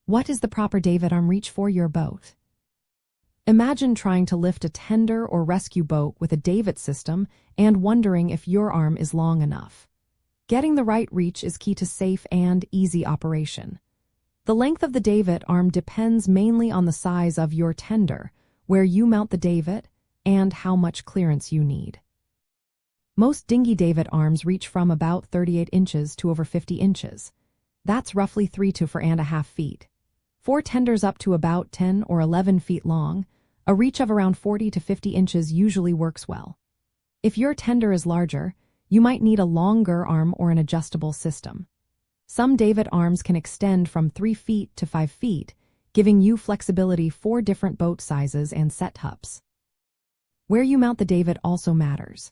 What is the proper davit arm reach for your boat? Imagine trying to lift a tender or rescue boat with a davit system and wondering if your arm is long enough. Getting the right reach is key to safe and easy operation. The length of the davit arm depends mainly on the size of your tender, where you mount the davit, and how much clearance you need. Most dinghy davit arms reach from about 38 inches to over 50 inches. That's roughly 3 to 4.5 feet. For tenders up to about 10 or 11 feet long, a reach of around 40 to 50 inches usually works well. If your tender is larger, you might need a longer arm or an adjustable system. Some davit arms can extend from 3 feet to 5 feet, giving you flexibility for different boat sizes and setups. Where you mount the davit also matters.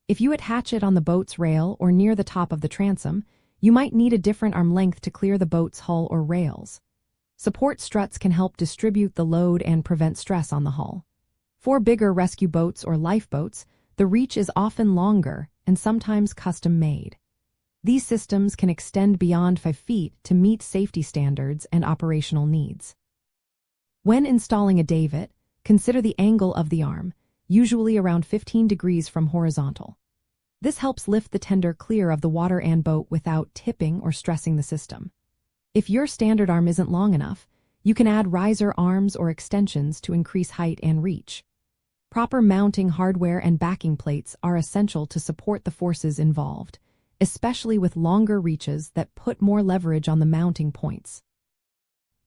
If you attach it on the boat's rail or near the top of the transom, you might need a different arm length to clear the boat's hull or rails. Support struts can help distribute the load and prevent stress on the hull. For bigger rescue boats or lifeboats, the reach is often longer and sometimes custom-made. These systems can extend beyond 5 feet to meet safety standards and operational needs. When installing a davit, consider the angle of the arm, usually around 15 degrees from horizontal. This helps lift the tender clear of the water and boat without tipping or stressing the system. If your standard arm isn't long enough, you can add riser arms or extensions to increase height and reach. Proper mounting hardware and backing plates are essential to support the forces involved, especially with longer reaches that put more leverage on the mounting points.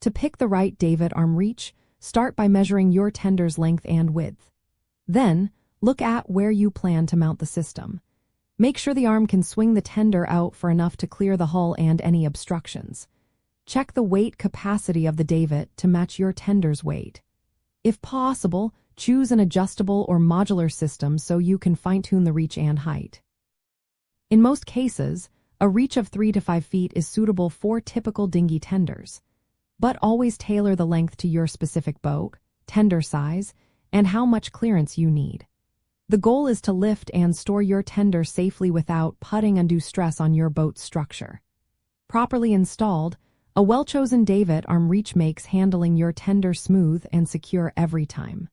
To pick the right davit arm reach, start by measuring your tender's length and width. Then, look at where you plan to mount the system. Make sure the arm can swing the tender out for enough to clear the hull and any obstructions. Check the weight capacity of the davit to match your tender's weight. If possible, choose an adjustable or modular system so you can fine-tune the reach and height. In most cases, a reach of 3 to 5 feet is suitable for typical dinghy tenders, but always tailor the length to your specific boat, tender size, and how much clearance you need. The goal is to lift and store your tender safely without putting undue stress on your boat's structure. Properly installed, a well-chosen davit arm reach makes handling your tender smooth and secure every time.